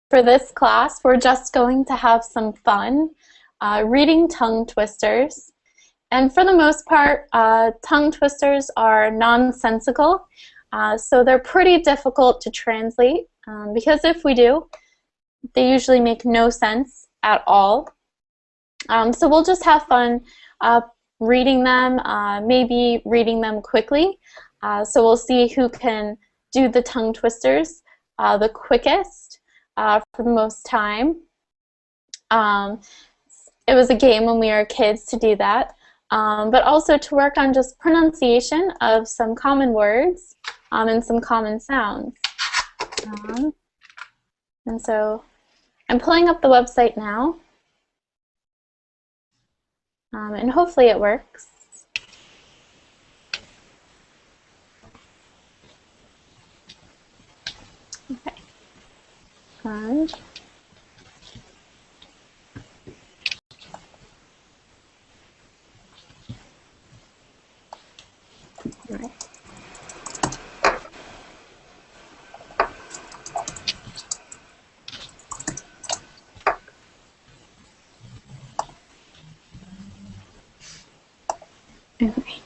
For this class, we're just going to have some fun reading tongue twisters. And for the most part, tongue twisters are nonsensical, so they're pretty difficult to translate because if we do, they usually make no sense at all. So we'll just have fun reading them, maybe reading them quickly. So we'll see who can do the tongue twisters the quickest for the most time. It was a game when we were kids to do that, but also to work on just pronunciation of some common words and some common sounds. And so I'm pulling up the website now, and hopefully it works. Okay. And all right. Okay.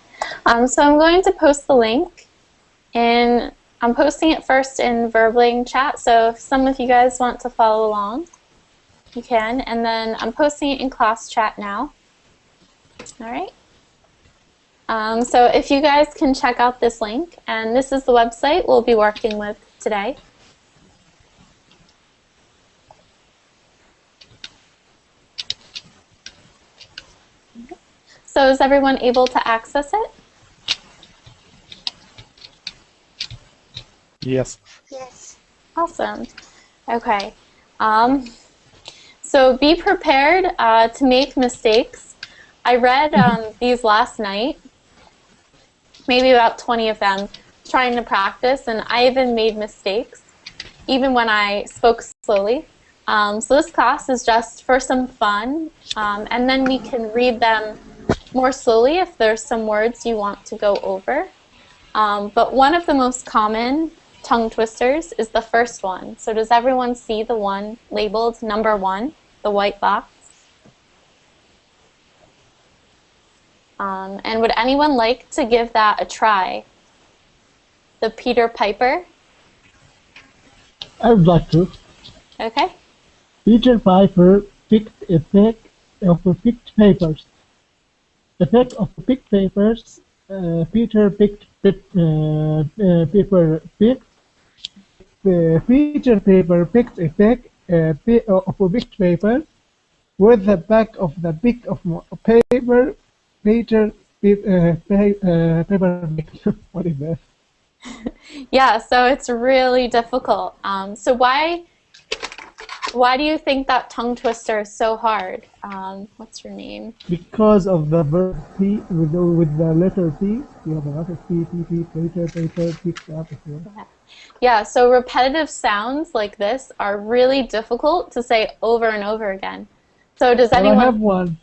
So I'm going to post the link, and I'm posting it first in Verbling chat, so if some of you guys want to follow along, you can, and then I'm posting it in class chat now. All right. So if you guys can check out this link, and this is the website we'll be working with today. So is everyone able to access it? Yes. Yes. Awesome. Okay. So be prepared to make mistakes. I read these last night, maybe about 20 of them, trying to practice, and I even made mistakes, even when I spoke slowly. So this class is just for some fun, and then we can read them more slowly if there's some words you want to go over. But one of the most common tongue twisters is the first one. So does everyone see the one labeled number 1, the white box? And would anyone like to give that a try? The Peter Piper? I would like to. Okay. Peter Piper picked a peck of picked papers. A peck of picked papers. Peter picked paper picked. Peter Piper picked a peck of picked paper. With the back of the pick of paper, Peter paper picked. What is that? Yeah, so it's really difficult. So why do you think that tongue twister is so hard? What's your name? Because of the verb P with the letter P. You have a lot of P, paper, picked up. Yeah, so repetitive sounds like this are really difficult to say over and over again. So does anyone? I have one.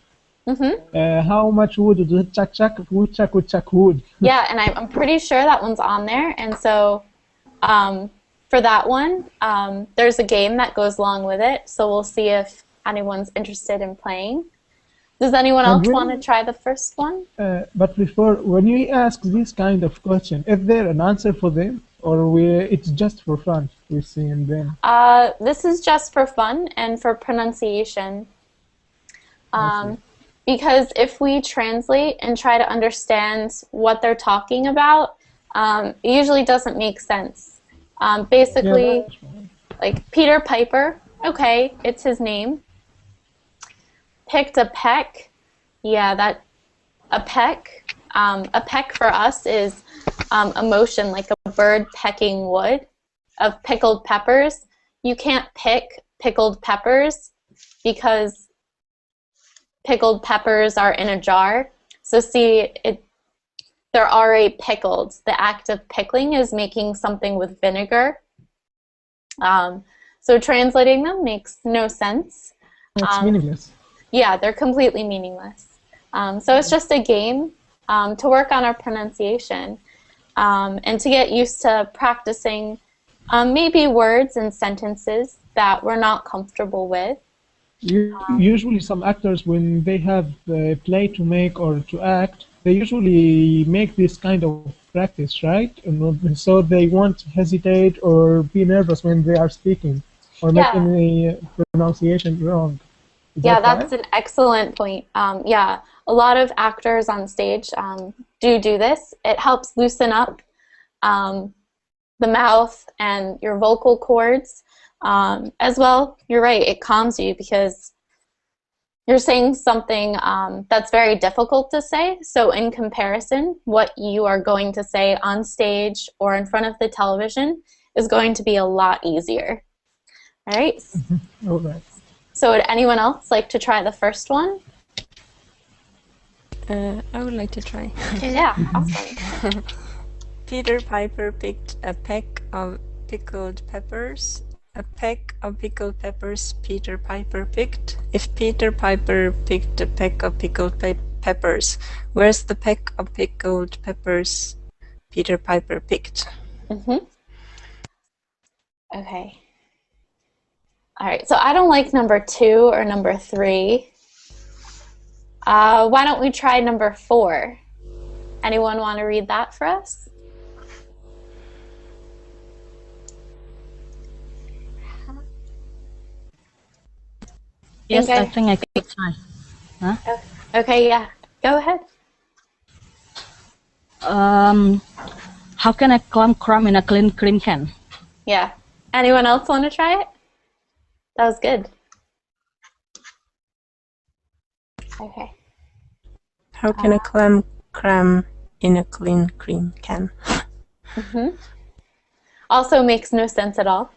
Mm-hmm. How much wood is it? Chuck wood. Yeah, and I'm pretty sure that one's on there. And so for that one, there's a game that goes along with it. So we'll see if anyone's interested in playing. Does anyone else want to try the first one? But before, when you ask this kind of question, is there an answer for them? Or it's just for fun, we're seeing them? This is just for fun and for pronunciation. Because if we translate and try to understand what they're talking about, it usually doesn't make sense. Basically, like Peter Piper, okay, it's his name. Picked a peck, yeah, a peck. A peck for us is a motion like a bird pecking wood of pickled peppers. You can't pick pickled peppers because pickled peppers are in a jar. So see, they're already pickled. The act of pickling is making something with vinegar. So translating them makes no sense. It's meaningless. Yeah, they're completely meaningless. So it's just a game. to work on our pronunciation and to get used to practicing maybe words and sentences that we're not comfortable with. Usually some actors, when they have a play to make or to act, they usually make this kind of practice, right? So they won't hesitate or be nervous when they are speaking or make any pronunciation wrong. Yeah, that's an excellent point. Yeah, a lot of actors on stage do this. It helps loosen up the mouth and your vocal cords. As well, you're right, it calms you because you're saying something that's very difficult to say. So in comparison, what you are going to say on stage or in front of the television is going to be a lot easier. All right? All right. So would anyone else like to try the first one? I would like to try. Yeah, awesome. Peter Piper picked a peck of pickled peppers. A peck of pickled peppers Peter Piper picked. If Peter Piper picked a peck of pickled peppers, where's the peck of pickled peppers Peter Piper picked? Okay. All right, so I don't like number 2 or number 3. Why don't we try number 4? Anyone want to read that for us? Yes, I think I could try. Huh? Okay, yeah. Go ahead. How can I climb crumb in a clean cream can? Yeah. Anyone else want to try it? That was good. Okay. How can a clam cram in a clean cream can? Also makes no sense at all.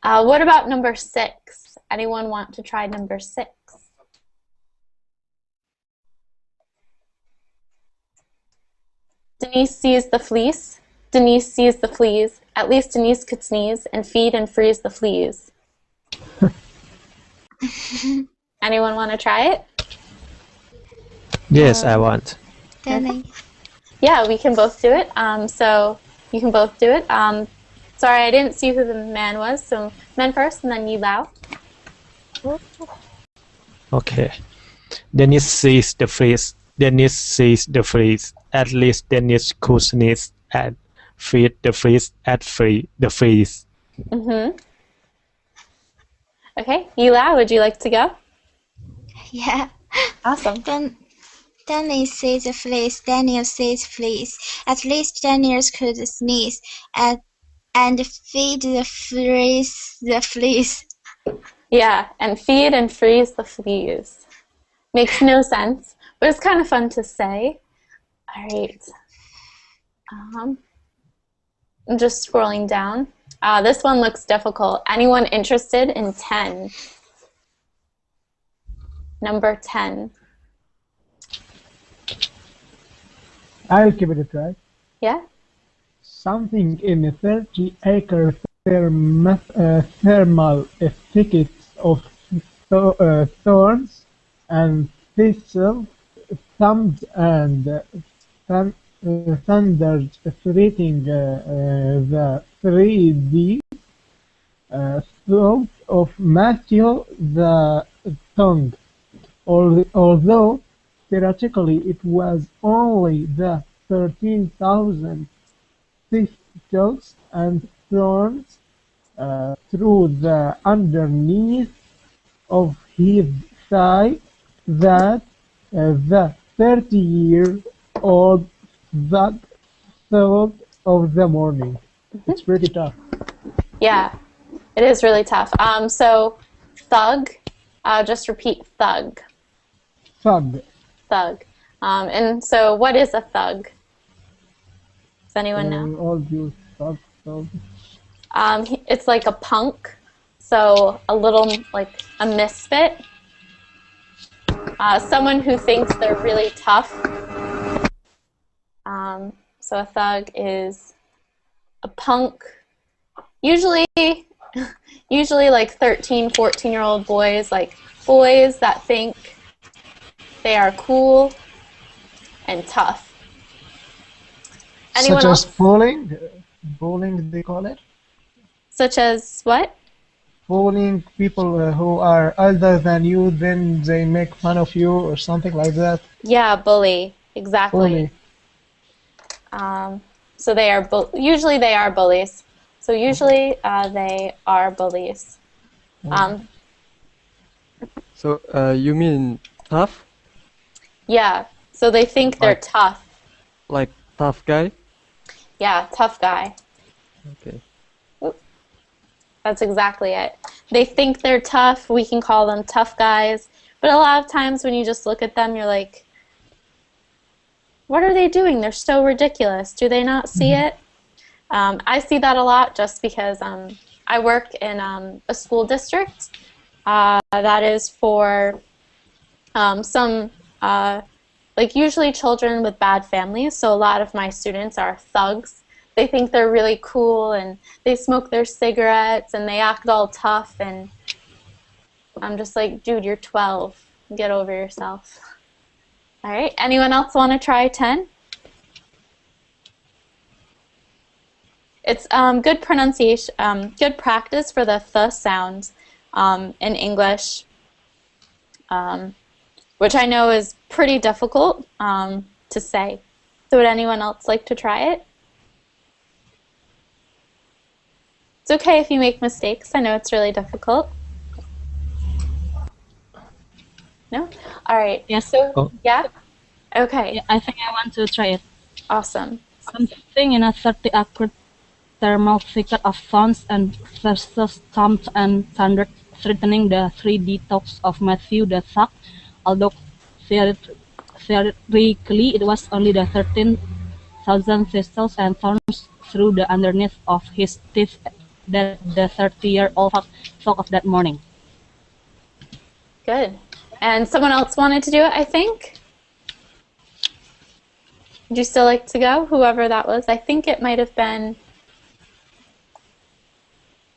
What about number 6? Anyone want to try number 6? Denise sees the fleece. Denise sees the fleas. At least Denise could sneeze and feed and freeze the fleas. Anyone want to try it? Yes, I want. Yeah, we can both do it. So you can both do it. Sorry, I didn't see who the man was. So men first, and then you, Lao. Okay. Dennis sees the freeze. Dennis sees the freeze. At least Dennis could sneeze and feed the freeze at the freeze. Okay, Yila, would you like to go? Yeah. Awesome. Dennis sees the fleece. Daniel sees fleece. At least Daniel could sneeze and feed the fleece. Yeah, and feed and freeze the fleas. Makes no sense, but it's kind of fun to say. All right. I'm just scrolling down. This one looks difficult. Anyone interested in 10? Number 10. I'll give it a try. Yeah? Something in a 30-acre thermal thicket of thorns and thistles thumped and thundered, threatening the 3D throat of Matthew the tongue. Although theoretically it was only the 13,000 thistles and thorns through the underneath of his thigh that the 30-year-old thought of the morning. It's pretty tough. Yeah, it is really tough. So, thug, just repeat thug. Thug. Thug. And so what is a thug? Does anyone know? All you thug. It's like a punk, so a little like a misfit. Someone who thinks they're really tough. So a thug is a punk, usually like 13, 14-year-old boys, like boys that think they are cool and tough. Anyone Such else? as bowling? Bowling, they call it? Such as what? Bowling, people who are older than you, then they make fun of you or something like that. Yeah, bully. Exactly. Bully. So they are usually they are bullies. So usually they are bullies. So you mean tough? Yeah. So they think they're Like- tough. Like tough guy? Yeah, tough guy. Okay. That's exactly it. They think they're tough. We can call them tough guys. But a lot of times when you just look at them, you're like, what are they doing? They're so ridiculous. Do they not see it? I see that a lot just because I work in a school district that is for some, like usually children with bad families. So a lot of my students are thugs. They think they're really cool and they smoke their cigarettes and they act all tough. And I'm just like, dude, you're 12. Get over yourself. All right. Anyone else want to try 10? It's good pronunciation, good practice for the th sound in English, which I know is pretty difficult to say. So would anyone else like to try it? It's okay if you make mistakes. I know it's really difficult. No? All right. Yes. So, Oh. yeah? Okay. Yeah, I think I want to try it. Awesome. Something in a 30 accurate thermal thicket of thorns and versus thumped and thundered, threatening the 3D talks of Matthew the Thug, although theoretically it was only the 13,000 thistles and thorns through the underneath of his teeth that the 30-year-old thought of that morning. Good. And someone else wanted to do it, I think? Would you still like to go? Whoever that was. I think it might have been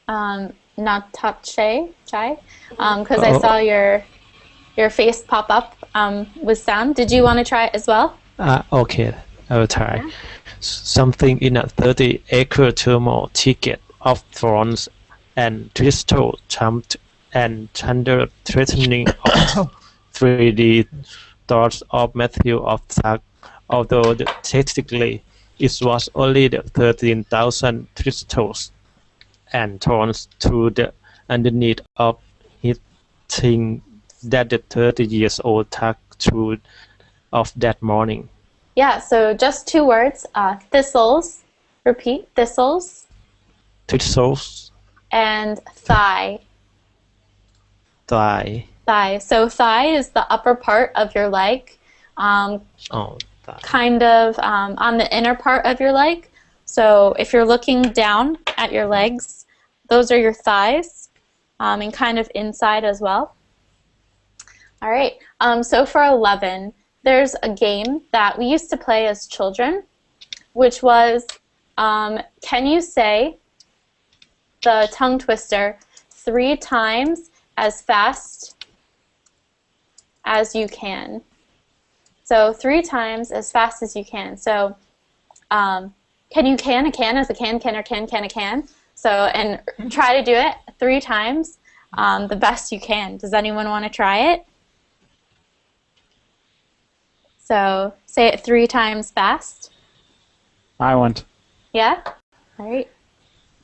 not Chai, because I saw your face pop up with Sam. Did you want to try it as well? Okay, I will try. Something in a 30-acre thermal thicket of thorns and thistles, thumped and thunder, threatening of 3D thoughts of Matthew of Thug, although technically it was only the 13,000 thistles and thorns through the underneath of his thing that the 30-year-old Thug through of that morning. Yeah, so just 2 words. Thistles. Repeat. Thistles. Thistles, And thigh. thigh. Thigh. So thigh is the upper part of your leg, Oh, thigh. kind of on the inner part of your leg. So if you're looking down at your legs, those are your thighs, and kind of inside as well. All right, so for 11, there's a game that we used to play as children, which was, can you say the tongue twister 3 times as fast as you can? So 3 times as fast as you can. So can you can? A can is a can or can a can. So, and try to do it 3 times the best you can. Does anyone want to try it? So say it 3 times fast. I want. Yeah? All right.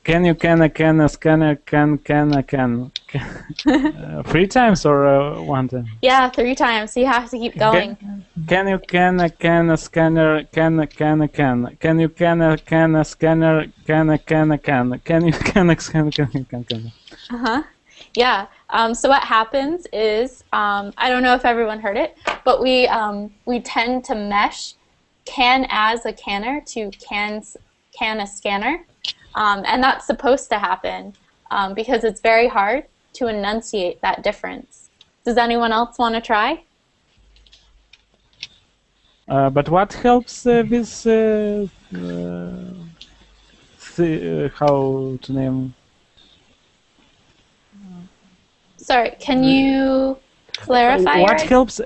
Can a scanner can 3 times or 1 time? Yeah, 3 times. So you have to keep going. Can you can a scanner can you can a scanner can you can a scanner can. Uh-huh. Yeah. So what happens is, I don't know if everyone heard it, but we tend to mesh can as a canner to can a scanner. And that's supposed to happen because it's very hard to enunciate that difference. Does anyone else want to try? But what helps with how to name? Sorry, can you clarify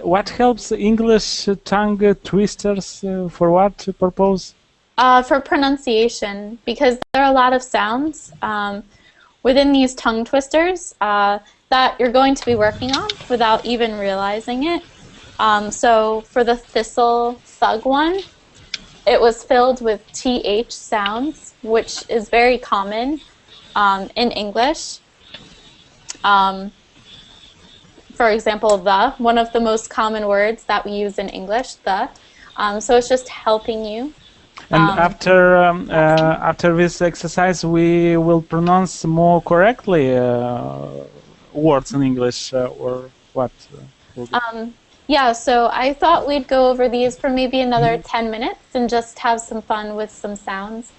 What helps English tongue twisters for what purpose? for pronunciation, because there are a lot of sounds within these tongue twisters that you're going to be working on without even realizing it. So for the thistle thug one, it was filled with TH sounds, which is very common in English. For example, the, one of the most common words that we use in English, the. So it's just helping you. And after this exercise, we will pronounce more correctly words in English or what? Yeah, so I thought we'd go over these for maybe another 10 minutes and just have some fun with some sounds.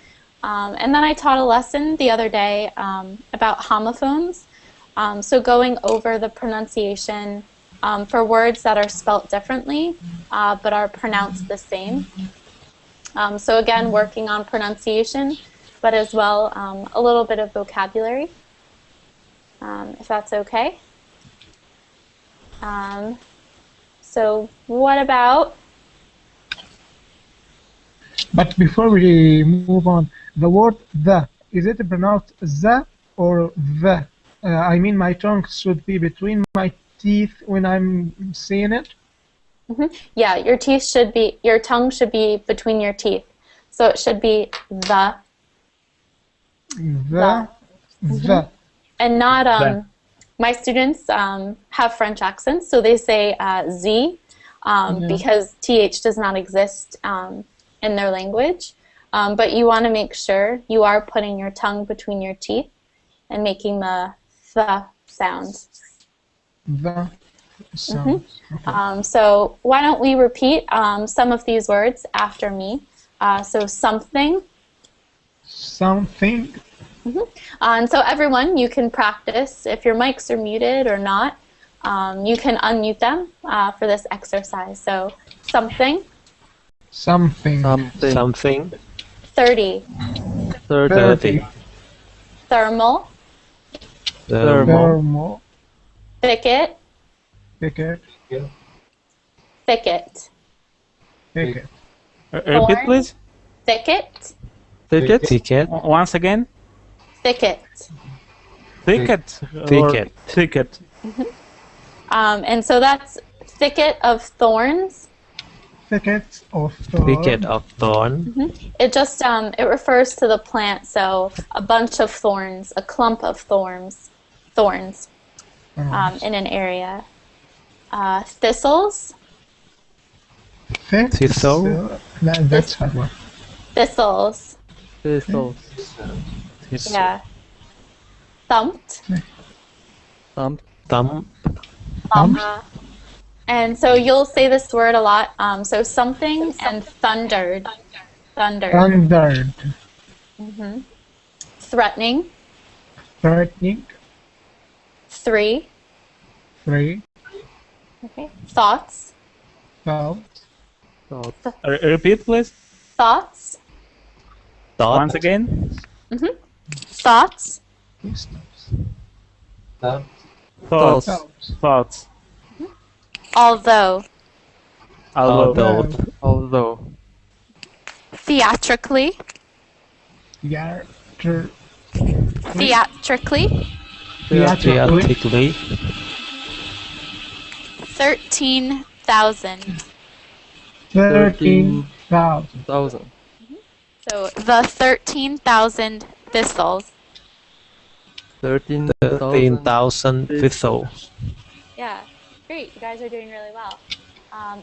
And then I taught a lesson the other day about homophones. So going over the pronunciation for words that are spelt differently but are pronounced the same. So again, working on pronunciation, but as well a little bit of vocabulary, if that's okay. So what about... But before we move on, the word the, is it pronounced the or the? I mean, my tongue should be between my teeth when I'm saying it? Yeah, your tongue should be between your teeth. So it should be the. The. And not, my students have French accents, so they say Z because TH does not exist in their language. But you want to make sure you are putting your tongue between your teeth and making the sound. The sound. Okay. So why don't we repeat some of these words after me? So something. Something. And so everyone, you can practice. If your mics are muted or not, you can unmute them for this exercise. So something. Something. Something. 30. 30. Thermal. Thermal. Thicket. Thicket. Thicket. Thicket. Repeat, please. Thicket. Thicket? Ticket. Once again. Thicket. Thicket. Thicket. Thicket. And so that's thicket of thorns. Thicket of thorn. Thicket of thorn. It just it refers to the plant. So a bunch of thorns, a clump of thorns, in an area. Thistles. Thistle. That's hard one. Thistles. Thistles. Yeah. Thumped. Thump. Thump. And so you'll say this word a lot. So something and thundered. Thundered. Threatening. Threatening. 3. 3. Okay. Thoughts. Thought. Repeat, please. Thoughts. Thought. Once again. Thoughts. Thoughts. Thoughts. Although. Although. Theatrically. Theatrically. 13,000. 13,000. So the 13,000 thistles. 13,000 thistles. Yeah, great. You guys are doing really well.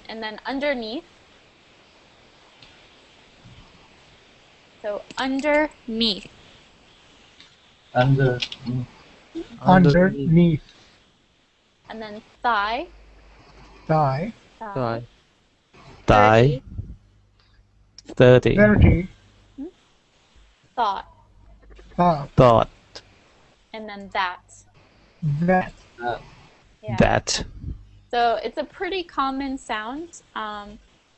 And then underneath. So underneath. Underneath. And then thigh. Thigh. Thigh. Die. 30. 30. Thought. Thought. And then that. That. Yeah. That. So it's a pretty common sound. A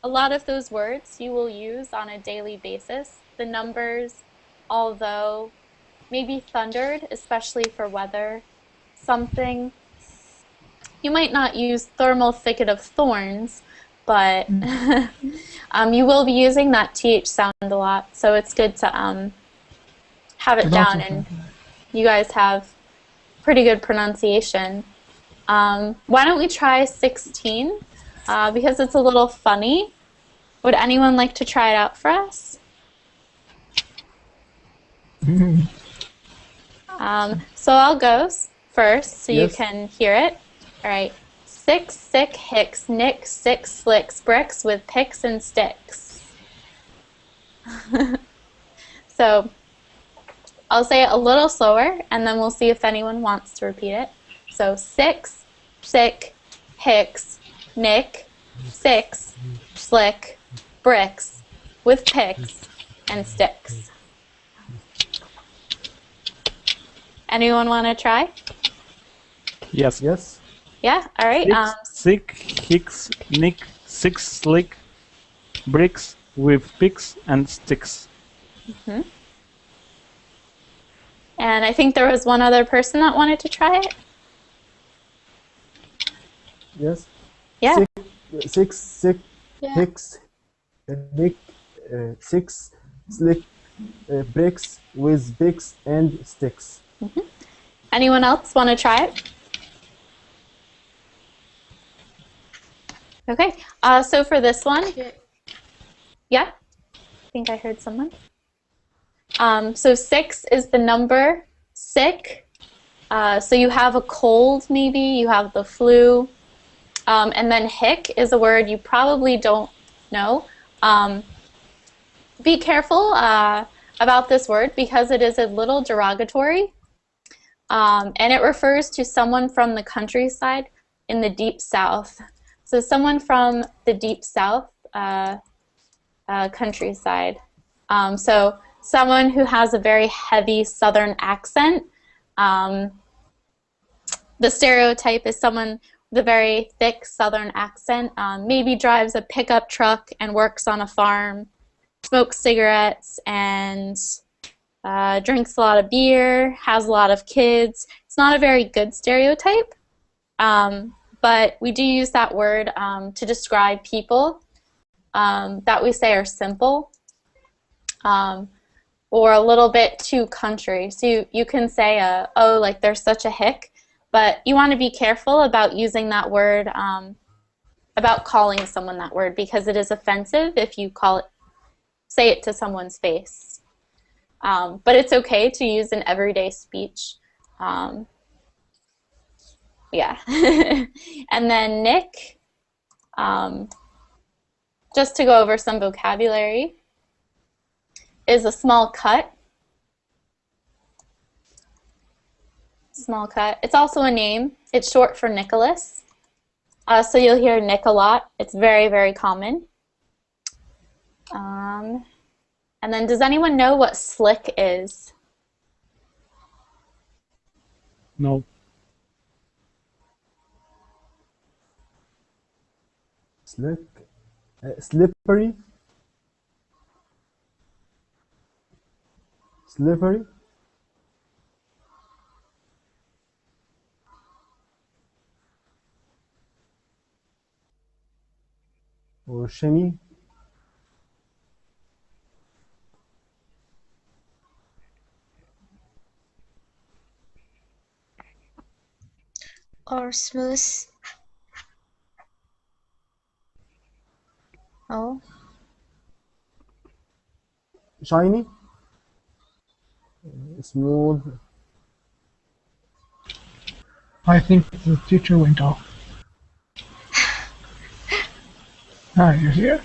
lot of those words you will use on a daily basis. The numbers, although, maybe thundered, especially for weather, something, You might not use thermal thicket of thorns, but you will be using that TH sound a lot, so it's good to have it down, and you guys have pretty good pronunciation. Why don't we try 16? Because it's a little funny. Would anyone like to try it out for us? So I'll go first, so you can hear it. All right. 6 sick hicks nick 6 slicks bricks with picks and sticks. So I'll say it a little slower, and then we'll see if anyone wants to repeat it. So 6 sick hicks nick 6 slick bricks with picks and sticks. Anyone want to try? Yes. Yes. Yeah, all right. Sick hicks nick 6 slick bricks with picks and sticks. And I think there was one other person that wanted to try it. Yes. Yeah. Six sick hicks nick 6 slick bricks with picks and sticks. Anyone else want to try it? Okay. So for this one, yeah, I think I heard someone. So 6 is the number sick. So you have a cold, maybe you have the flu, and then hick is a word you probably don't know. Be careful about this word because it is a little derogatory, and it refers to someone from the countryside in the deep south. So someone from the deep south countryside. So someone who has a very heavy southern accent. The stereotype is someone with a very thick southern accent, maybe drives a pickup truck and works on a farm, smokes cigarettes, and drinks a lot of beer, has a lot of kids. It's not a very good stereotype, but we do use that word to describe people that we say are simple or a little bit too country. So you can say, oh, like they're such a hick, but you want to be careful about using that word, about calling someone that word, because it is offensive if you say it to someone's face. But it's okay to use in everyday speech. Yeah. And then nick, just to go over some vocabulary, is a small cut. Small cut. It's also a name. It's short for Nicholas. So you'll hear Nick a lot. It's very, very common. And then does anyone know what slick is? No. Slick. Slippery. Slippery. Or shimmy. Or smooth. Oh. Shiny. Smooth. I think the teacher went off. Ah, you're here?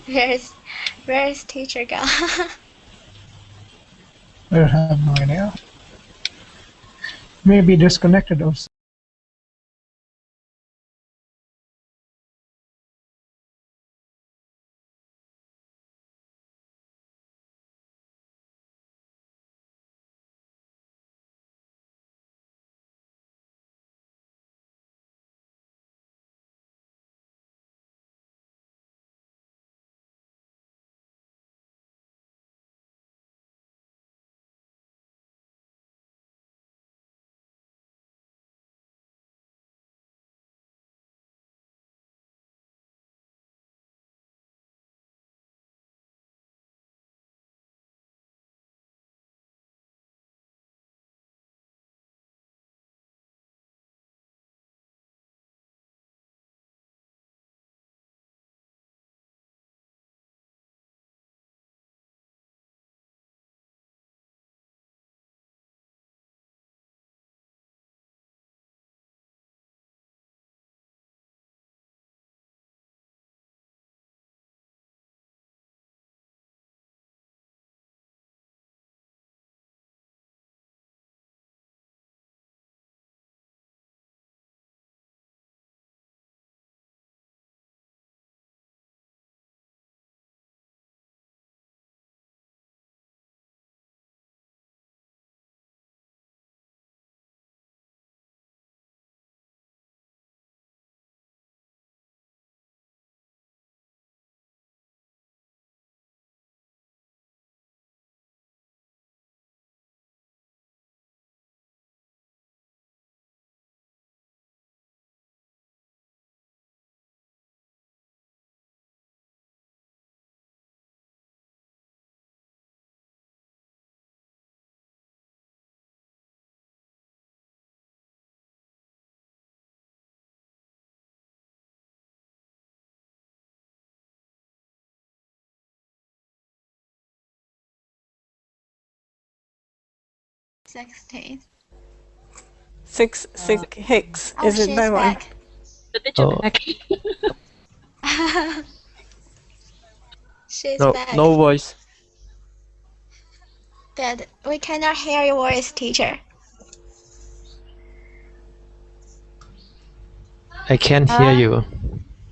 Where's teacher go? I have no idea. Maybe disconnected or 16. 666. Oh, Is it she's by one? back. The teacher Oh. back. She's No, back. no voice. But we cannot hear your voice, teacher. I can't hear you.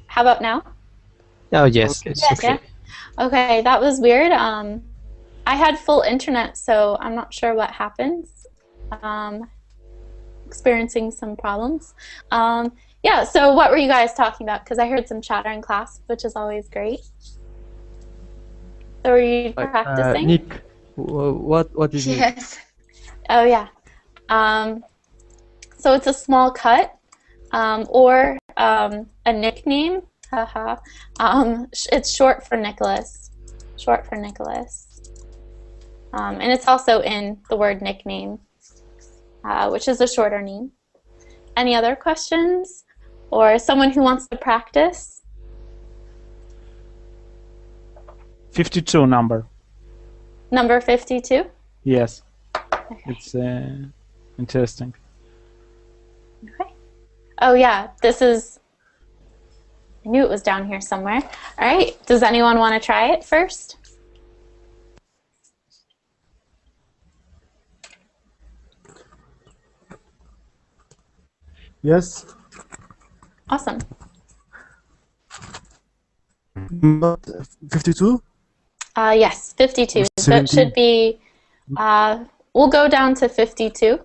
How about now? Oh yes, it's Yes, okay. yeah. Okay, that was weird. I had full internet, so I'm not sure what happens. Experiencing some problems. Yeah, so what were you guys talking about? Because I heard some chatter in class, which is always great. So were you practicing? Nick, what is it? Yes. Oh, yeah. So it's a small cut or a nickname. Haha. It's short for Nicholas. Short for Nicholas. And it's also in the word nickname, which is a shorter name. Any other questions? Or someone who wants to practice? 52 number. Number 52? Yes. Okay. It's interesting. Okay. Oh, yeah, this is... I knew it was down here somewhere. All right, does anyone want to try it first? Yes. Awesome. Not 52. Yes, 52. So it 17. should be, we'll go down to 52.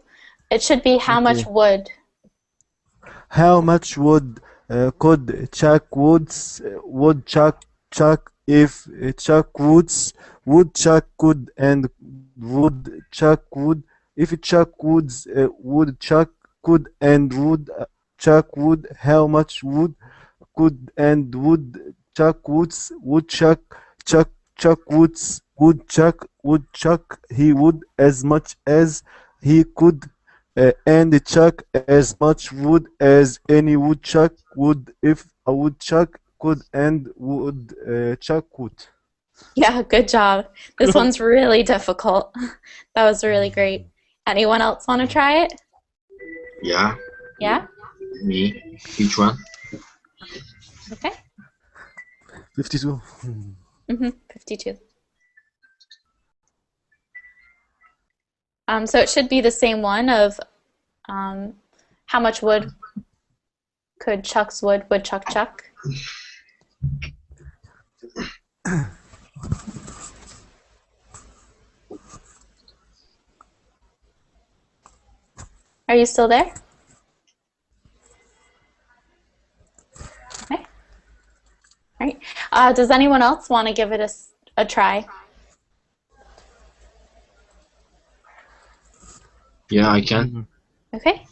It should be how much wood. How much wood could Chuck would Chuck if Chuck would Chuck could and would Chuck would if Chuck would Chuck could and would Chuck would how much wood could and would Chuck would Chuck would Chuck he would as much as he could and chuck as much wood as any woodchuck would if a woodchuck could and would chuck wood. Yeah, good job. This one's really difficult. That was really great. Anyone else want to try it? Yeah, Yeah? me. Which one? Okay. 52. 52. So it should be the same one of how much wood could Chuck's woodchuck chuck? Are you still there? Okay. All right. Does anyone else want to give it a try? Yeah, I can. Okay.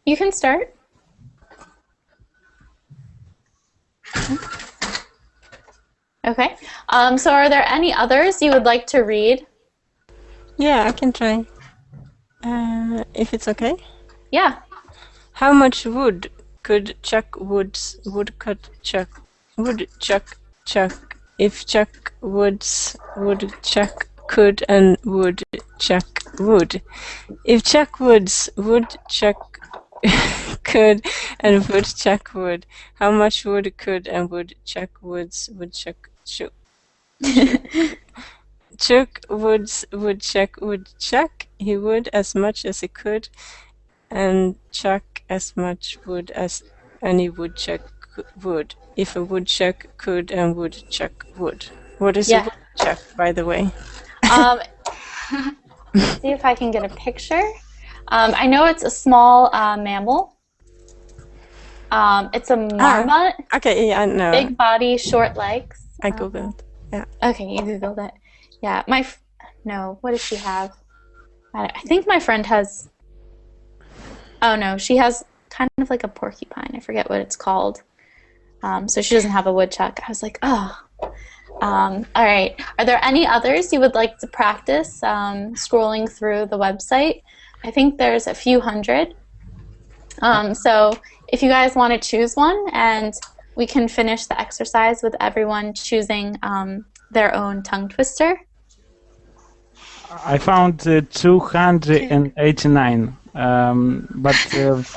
You can start. Okay. So are there any others you would like to read? Yeah, I can try. If it's okay. Yeah. How much wood could Chuck woodchuck chuck if Chuck woodchuck could and would chuck wood? If Chuck woodchuck could and woodchuck wood, how much wood could and woodchuck woodchuck chuck? Chuck woodchuck he would as much as he could, and chuck as much wood as any woodchuck would. If a woodchuck could and woodchuck would. What is a woodchuck, by the way? See if I can get a picture. I know it's a small mammal. It's a marmot. Okay, yeah, I know. Big body, short legs. I googled. Yeah. Okay, you googled it. Yeah, no. What does she have? I think my friend has. Oh no, she has kind of like a porcupine. I forget what it's called. So she doesn't have a woodchuck. I was like, oh. All right. Are there any others you would like to practice scrolling through the website? I think there's a few hundred. So if you guys want to choose one, and we can finish the exercise with everyone choosing their own tongue twister. I found 289, but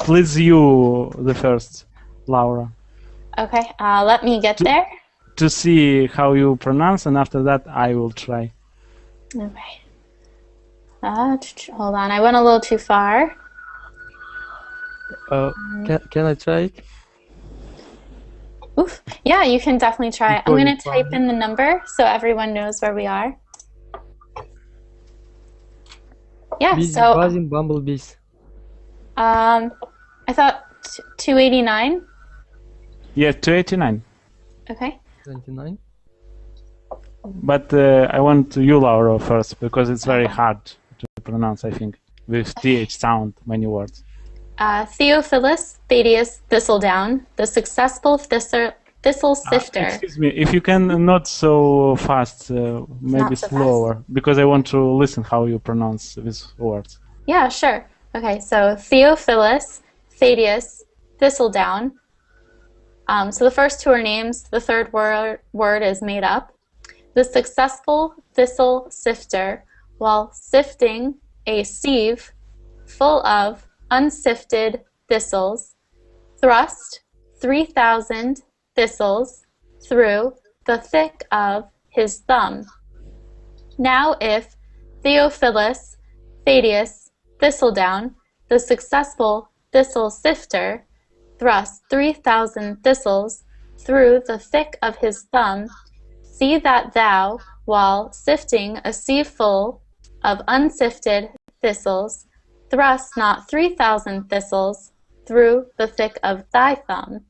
please you the first, Laura. Okay, let me get there. To see how you pronounce, and after that I will try. Okay. Hold on, I went a little too far. Can I try it? Oof. Yeah, you can definitely try it. I'm going to type in the number so everyone knows where we are. Yeah, Biz so buzzing bumblebees. I thought 289. Yeah, 289. Okay. 29. But I want you, Laura, first, because it's very hard to pronounce, I think, with TH sound, many words. Theophilus Thaddeus Thistledown, the successful thistle sifter. Excuse me, if you can not so fast, maybe so slower, because I want to listen how you pronounce these words. Yeah, sure. Okay, so Theophilus Thaddeus Thistledown. So the first two are names. The third word is made up. The successful thistle sifter, while sifting a sieve full of unsifted thistles, thrust 3,000 thistles through the thick of his thumb. Now if Theophilus Thaddeus Thistledown, the successful thistle sifter, thrust 3,000 thistles through the thick of his thumb, see that thou, while sifting a sieveful of unsifted thistles, thrust not 3,000 thistles through the thick of thy thumb.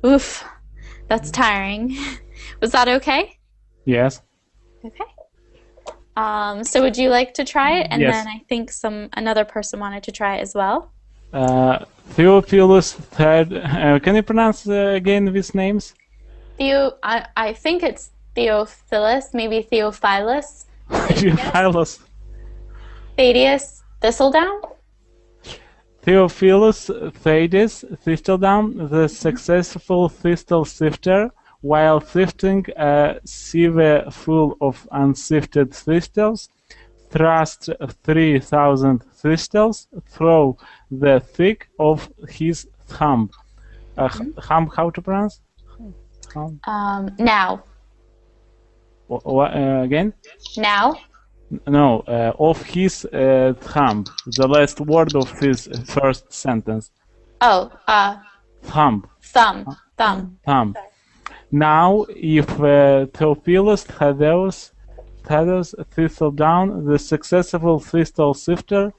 Oof, that's tiring. Was that okay? Yes. Okay. So would you like to try it? And Yes. then I think another person wanted to try it as well. Theophilus third. Can you pronounce again these names? I think it's Theophilus, maybe Theophilus. Theophilus. Thaddeus Thistledown? Theophilus Thaddeus Thistledown, the successful thistle sifter, while sifting a sieve full of unsifted thistles, thrust 3,000 thistles through the thick of his thumb. Thumb, how to pronounce? Now. Again? Now? No, of his thumb. The last word of his first sentence. Oh, Thumb. thumb. Thumb. Now, if Theophilus Thaddeus Thistledown, the successful thistle sifter,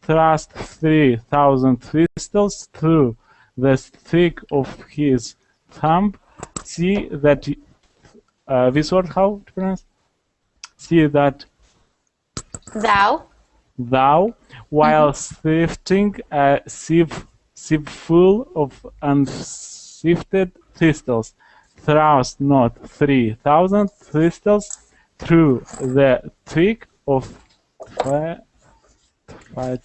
thrust 3,000 thistles through the thick of his thumb, see that this word, how to pronounce? See that thou, while sifting a sieve full of unsifted thistles, thrust not 3,000 thistles through the thick of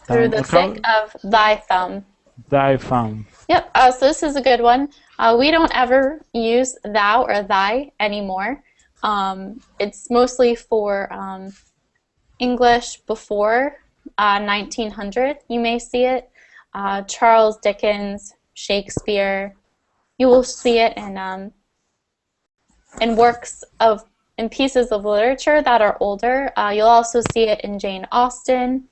through the thick of thy thumb. Thy thumb. Yep. So this is a good one. We don't ever use thou or thy anymore. It's mostly for English before 1900. You may see it. Charles Dickens, Shakespeare. You will see it in works in pieces of literature that are older. You'll also see it in Jane Austen.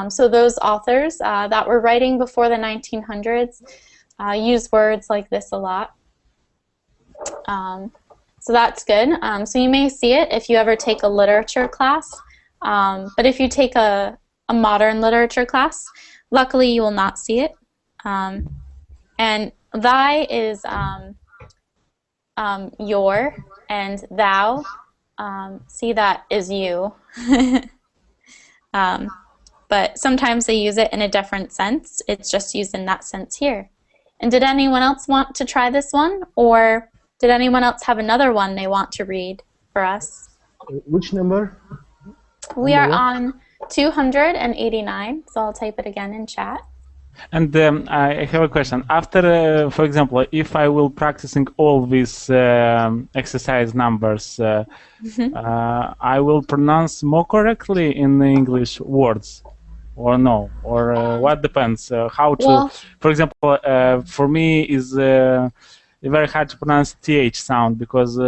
So those authors that were writing before the 1900s use words like this a lot. So that's good. So you may see it if you ever take a literature class. But if you take a modern literature class, luckily you will not see it. And thy is your, and thou, see, that is you. But sometimes they use it in a different sense. It's just used in that sense here. And did anyone else want to try this one? Or did anyone else have another one they want to read for us? Which number? We are on 289. So I'll type it again in chat. And I have a question. After, for example, if I will practicing all these exercise numbers, I will pronounce more correctly in the English words, or no? Or what depends? How to, Well, for example, for me is very hard to pronounce th sound because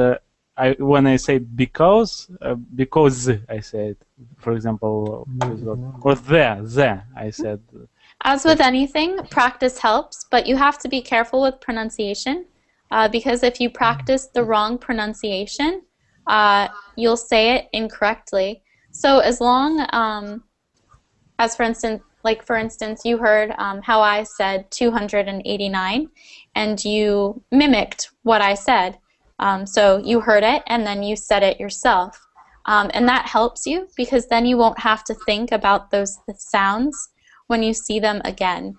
when I say because I say it. For example, or the I said. as with anything, practice helps, but you have to be careful with pronunciation because if you practice the wrong pronunciation, you'll say it incorrectly. So as long as, for instance, you heard how I said 289, and you mimicked what I said. So you heard it, and then you said it yourself. And that helps you because then you won't have to think about those sounds when you see them again,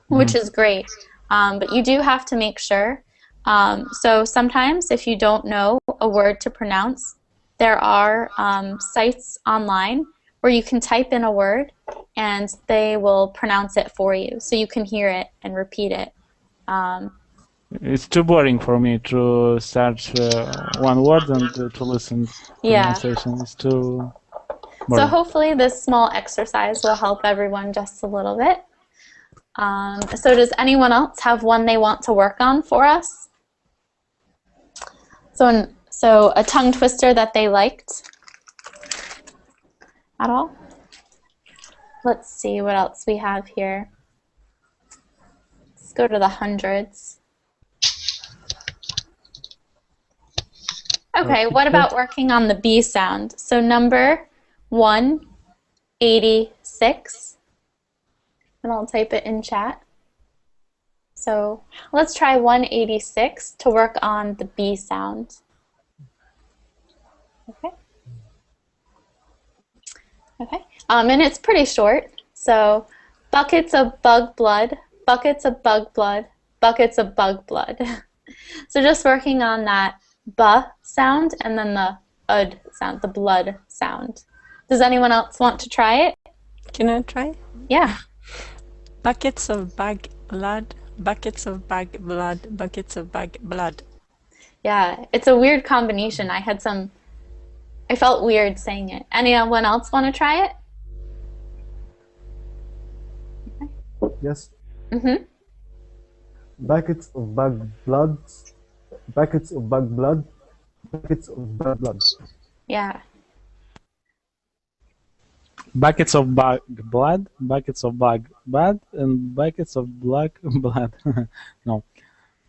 which is great. But you do have to make sure. So sometimes if you don't know a word to pronounce, there are sites online where you can type in a word and they will pronounce it for you. So you can hear it and repeat it. It's too boring for me to search one word and to listen to pronunciation. It's too boring. So hopefully this small exercise will help everyone just a little bit. So does anyone else have one they want to work on for us? So a tongue twister that they liked at all? Let's see what else we have here. Let's go to the hundreds. Okay, what about working on the B sound? So number 186, and I'll type it in chat. So let's try 186 to work on the B sound. Okay. Okay, and it's pretty short. So buckets of bug blood, buckets of bug blood, buckets of bug blood. So just working on that B sound and then the ud sound, the blood sound. Does anyone else want to try it? Can I try? Yeah. Buckets of bug blood, buckets of bug blood, buckets of bug blood. Yeah, it's a weird combination. I felt weird saying it. Anyone else want to try it? Yes. Mm-hmm. Buckets of bug blood. Buckets of bug blood. Buckets of bug blood. Yeah. Buckets of bug blood, buckets of bug blood, and buckets of black blood. No.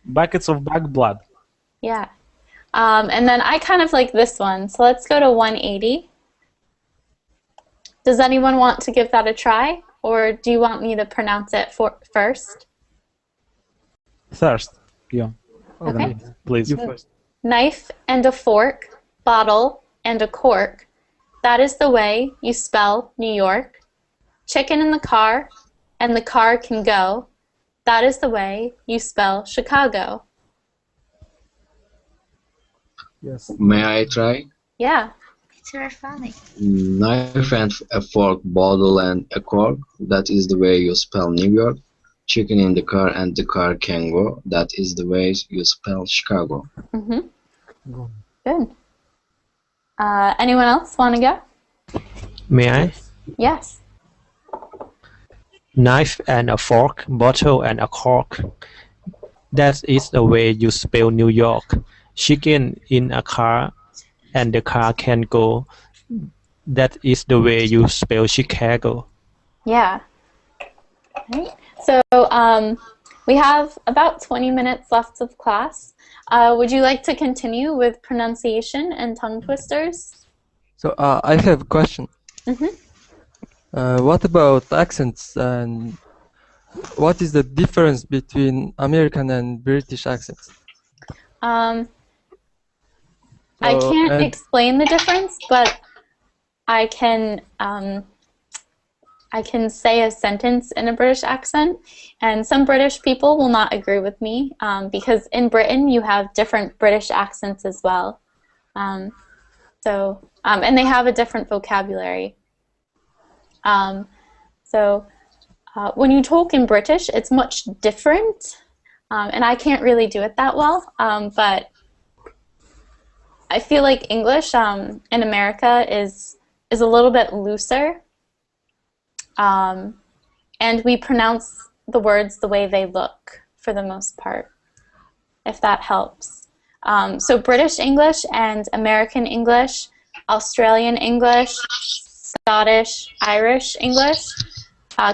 Buckets of bug blood. Yeah. And then I kind of like this one. So let's go to 180. Does anyone want to give that a try? Or do you want me to pronounce it first? First. Yeah. Okay. Please. You first. Knife and a fork, bottle and a cork. That is the way you spell New York. Chicken in the car, and the car can go. That is the way you spell Chicago. Yes. May I try? Yeah. It's very funny. Knife and a fork, bottle and a cork. That is the way you spell New York. Chicken in the car and the car can go. That is the way you spell Chicago. Mm-hmm. Good. Anyone else want to go? May I? Yes. Knife and a fork, bottle and a cork. That is the way you spell New York. Chicken in a car and the car can go. That is the way you spell Chicago. Yeah. Right. So we have about 20 minutes left of class. Would you like to continue with pronunciation and tongue twisters? So I have a question. Mm-hmm. What about accents, and what is the difference between American and British accents? I can't explain the difference, but I can say a sentence in a British accent, and some British people will not agree with me because in Britain you have different British accents as well. And they have a different vocabulary. So when you talk in British, it's much different, and I can't really do it that well, but I feel like English in America is a little bit looser, and we pronounce the words the way they look for the most part, if that helps. So British English and American English, Australian English, Scottish, Irish English,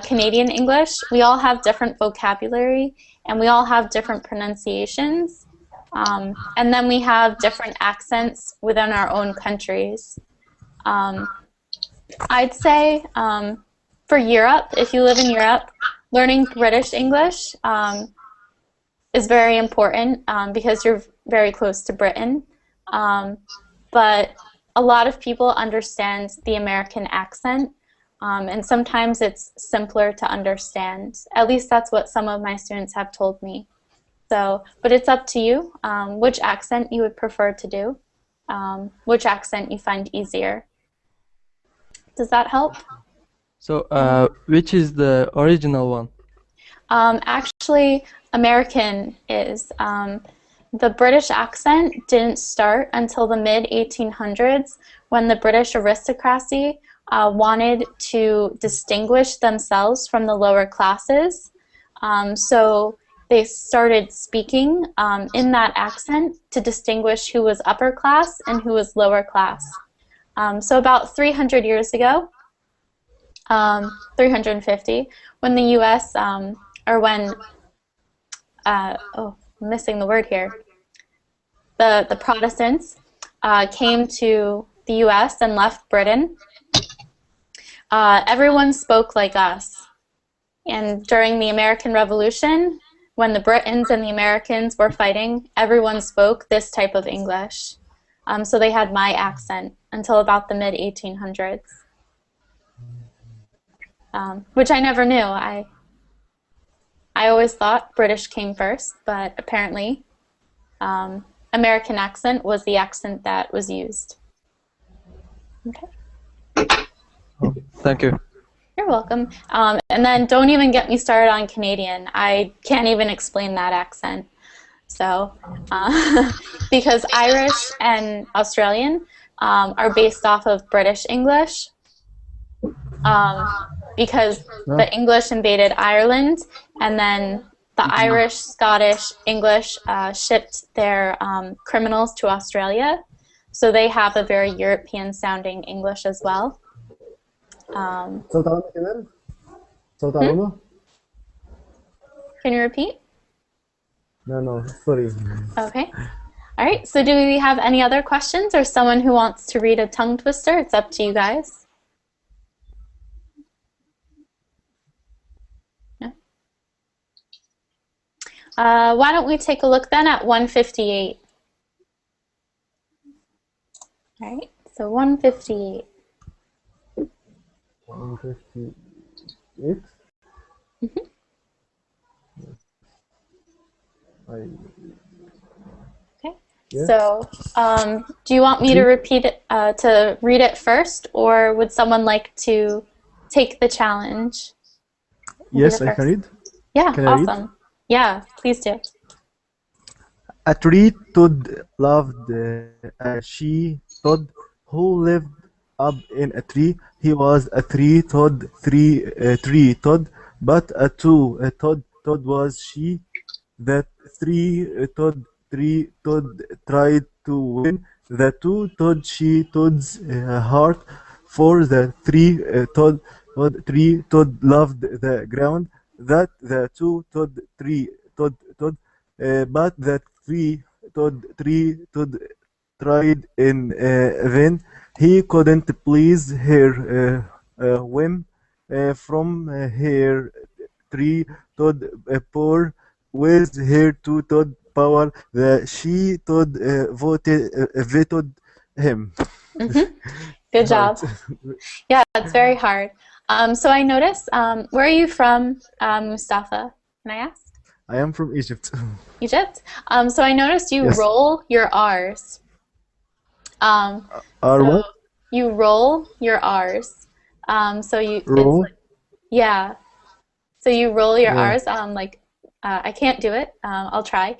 Canadian English, we all have different vocabulary and we all have different pronunciations. And then we have different accents within our own countries. I'd say for Europe, if you live in Europe, learning British English is very important because you're very close to Britain. But a lot of people understand the American accent, and sometimes it's simpler to understand. At least that's what some of my students have told me. So, but it's up to you which accent you would prefer to do, which accent you find easier. Does that help? So, which is the original one? Actually, American is. The British accent didn't start until the mid-1800s when the British aristocracy wanted to distinguish themselves from the lower classes. So they started speaking in that accent to distinguish who was upper class and who was lower class. So about 300 years ago, 350, when the U.S. Or when, I'm missing the word here, the Protestants came to the U.S. and left Britain, everyone spoke like us. And during the American Revolution, when the Britons and the Americans were fighting, everyone spoke this type of English. So they had my accent until about the mid-1800s, which I never knew. I always thought British came first, but apparently American accent was the accent that was used. Okay. Thank you. You're welcome. And then don't even get me started on Canadian. I can't even explain that accent. So, because Irish and Australian are based off of British English, because the English invaded Ireland, and then the Irish, Scottish, English shipped their criminals to Australia. So they have a very European-sounding English as well. Can you repeat? No, sorry. Okay. All right. So do we have any other questions or someone who wants to read a tongue twister? It's up to you guys. No? Why don't we take a look then at 158? All right. So 158. 158? Mm-hmm. Okay. Yeah. So, do you want me to repeat it, to read it first, or would someone like to take the challenge? Yes, I can read. Yeah, Can I read? awesome. Yeah, please do. A tree toad loved a she toad who lived up in a tree. He was a tree toad, tree toad, but a toad was she. That tree toad tried to win the she toad's heart, for the tree toad loved the ground that the tree toad, but the tree toad tried in vain. He couldn't please her whim from her tree toad poor with her toad power. The she toad vetoed him. Mm-hmm. Good job. Yeah, it's very hard. So I noticed, where are you from, Mustafa? Can I ask? I am from Egypt. Egypt? So I noticed you Yes. roll your R's. Are So what? you roll your R's. So you, Roll. yeah. So you roll your Yeah. R's. I can't do it. I'll try.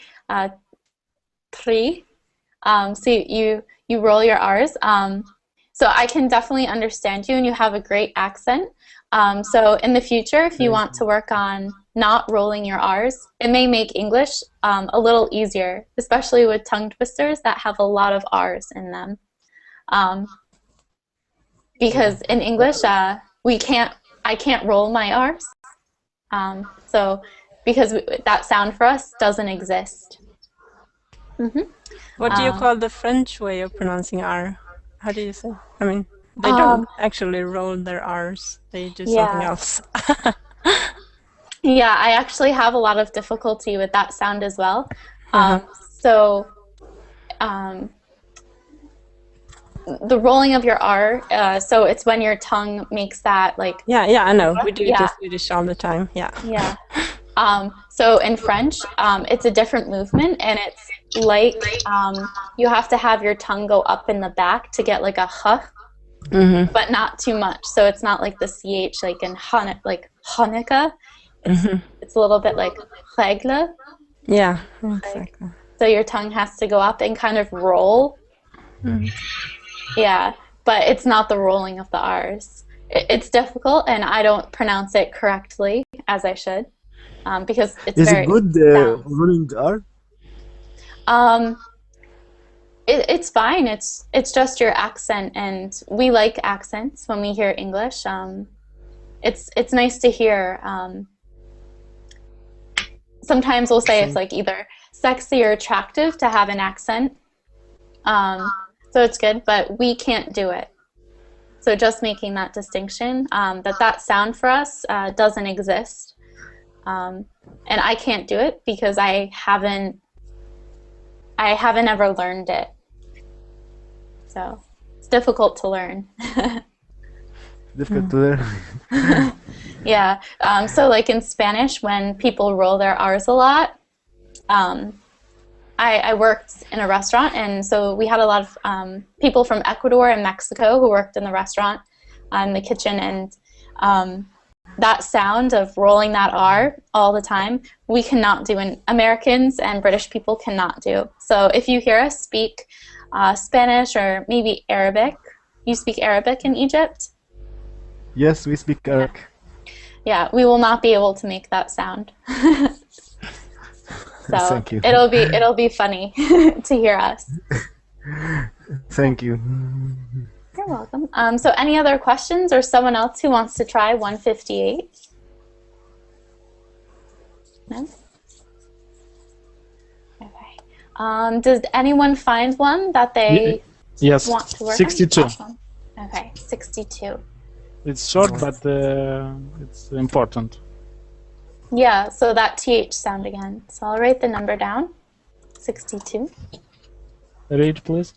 Three. So you roll your R's. So I can definitely understand you, and you have a great accent. So in the future, if you want to work on not rolling your R's, it may make English a little easier, especially with tongue twisters that have a lot of R's in them. Because in English, I can't roll my R's. So because that sound for us doesn't exist. What do you call the French way of pronouncing R? How do you say? I mean, they don't actually roll their R's. They do something else. Yeah, I actually have a lot of difficulty with that sound as well. The rolling of your R, so it's when your tongue makes that like... Yeah, I know. We do it in Swedish all the time. Yeah. Yeah. So in French, it's a different movement, and it's like you have to have your tongue go up in the back to get like a h, but not too much. So it's not like the ch like in Hanukkah. It's a little bit like regle. Yeah, exactly. So your tongue has to go up and kind of roll. Yeah, but it's not the rolling of the R's. It's difficult, and I don't pronounce it correctly as I should, because it's Is very... it good rolling R? It's fine. It's just your accent, and we like accents when we hear English. It's nice to hear. Sometimes we'll say it's like either sexy or attractive to have an accent. So it's good, but we can't do it. So just making that distinction, that sound for us doesn't exist. And I can't do it because I haven't ever learned it. So it's difficult to learn. Difficult to learn. Yeah. So like in Spanish, when people roll their R's a lot, I worked in a restaurant, and so we had a lot of people from Ecuador and Mexico who worked in the restaurant, in the kitchen, and that sound of rolling that R all the time, we cannot do, and Americans and British people cannot do. So if you hear us speak Spanish or maybe Arabic, you speak Arabic in Egypt? Yes, we speak Arabic. Yeah, we will not be able to make that sound. So Thank you. it'll be funny to hear us. Thank you. You're welcome. So any other questions, or someone else who wants to try 158? No? Okay. Does anyone find one that they want to work 62. on? Awesome. Okay, 62. It's short, but it's important. Yeah, so that TH sound again. So I'll write the number down. 62. Read, please.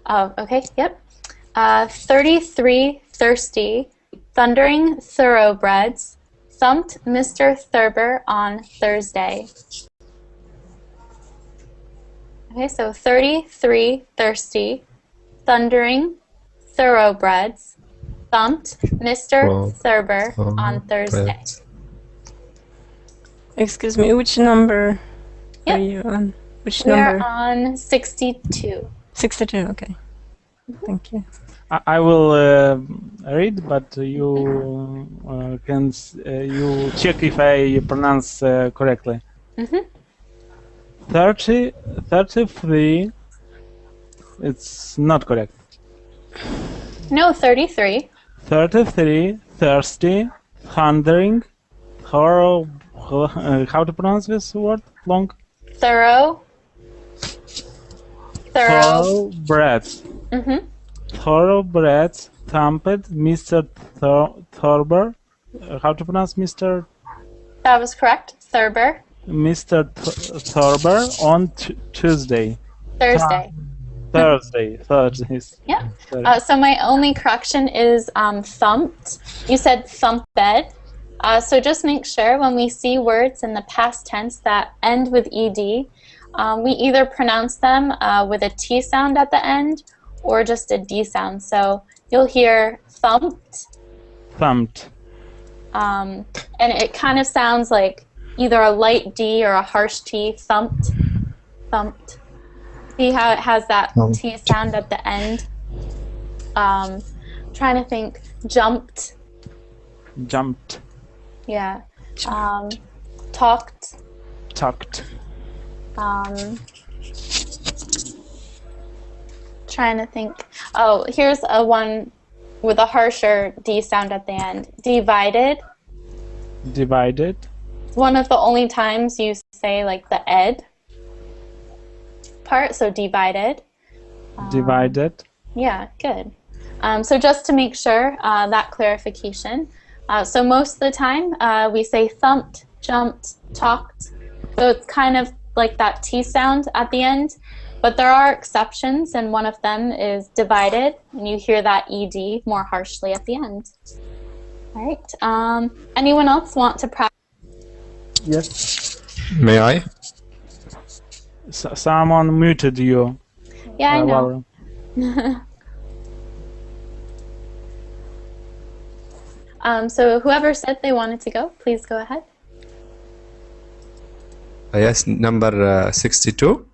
Oh, okay, yep. 33 thirsty, thundering thoroughbreds, thumped Mr. Thurber on Thursday. Okay, so 33 thirsty, thundering thoroughbreds, thumped Mr. Thurber on Thursday. Excuse me, which number are you on? Which number? We're on 62. 62, okay. Thank you. I will read, but you you check if I pronounce correctly. 33. It's not correct. No, 33. 33, thirsty, thundering, thorough. How to pronounce this word? Long. Thoroughbreds. Thoroughbreds thumped Mr. Thurber. How to pronounce Mr. That was correct. Thurber. Mr. Thurber on Tuesday. Thursday. Thursdays. Yeah. So my only correction is thumped. You said thumped. So just make sure when we see words in the past tense that end with ed, we either pronounce them with a T sound at the end or just a D sound. So you'll hear thumped, Thumped. And it kind of sounds like either a light D or a harsh T. Thumped. Thumped. See how it has that T sound at the end? Trying to think. Jumped. Jumped. Yeah. Talked. Tucked. Trying to think. Oh, here's a one with a harsher D sound at the end. Divided. Divided. It's one of the only times you say like the ed part, so divided. Divided. Yeah, good. So just to make sure, that clarification. So most of the time we say thumped, jumped, talked. So it's kind of like that T sound at the end. But there are exceptions, and one of them is divided, and you hear that ED more harshly at the end. All right. Anyone else want to practice? Yes. May I? Someone muted you. Yeah, I know. So whoever said they wanted to go, please go ahead. Yes, number 62.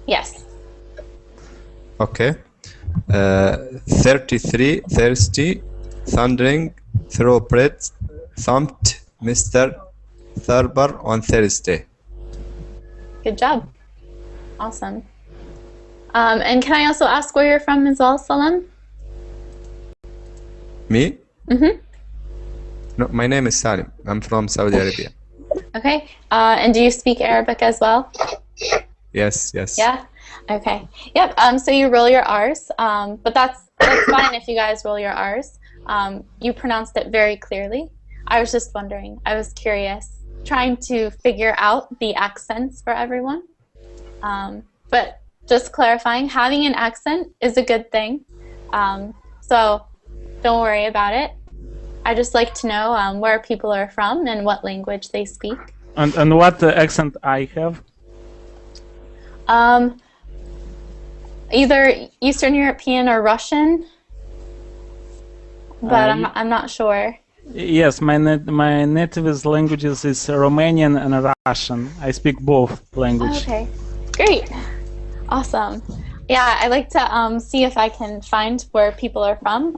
Yes. Okay. 33, thirsty, thundering, thoroughbred, thumped, Mr. Thurber on Thursday. Good job. Awesome. And can I also ask where you're from as well, Salam? Me? Mm-hmm. No, my name is Salim. I'm from Saudi Arabia. Okay. And do you speak Arabic as well? Yes, yes. Yeah? Okay. Yep. So you roll your R's, but that's fine if you guys roll your R's. You pronounced it very clearly. I was just wondering. I was curious, trying to figure out the accents for everyone. But just clarifying, having an accent is a good thing. So don't worry about it. I just like to know where people are from and what language they speak. And what accent I have? Either Eastern European or Russian, but I'm not sure. Yes, my native languages is Romanian and Russian. I speak both languages. Okay, great, awesome. Yeah, I like to see if I can find where people are from.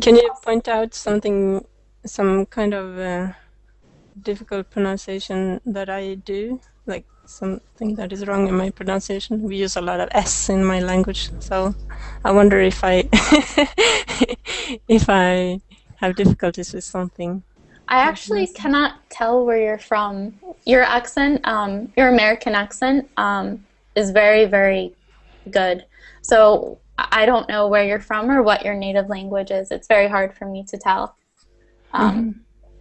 Can you point out something, some kind of difficult pronunciation that I do? Like something that is wrong in my pronunciation? We use a lot of S in my language, so I wonder if I if I have difficulties with something. I actually cannot tell where you're from. Your accent, your American accent, is very, very good. So I don't know where you're from or what your native language is. It's very hard for me to tell,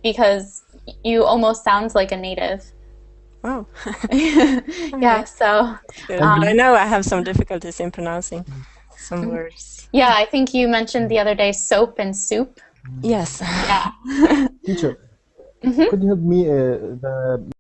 because you almost sound like a native. Wow. Yeah, so but I know I have some difficulties in pronouncing some words. Yeah, I think you mentioned the other day soap and soup. Yes. Yeah. Teacher, could you help me? The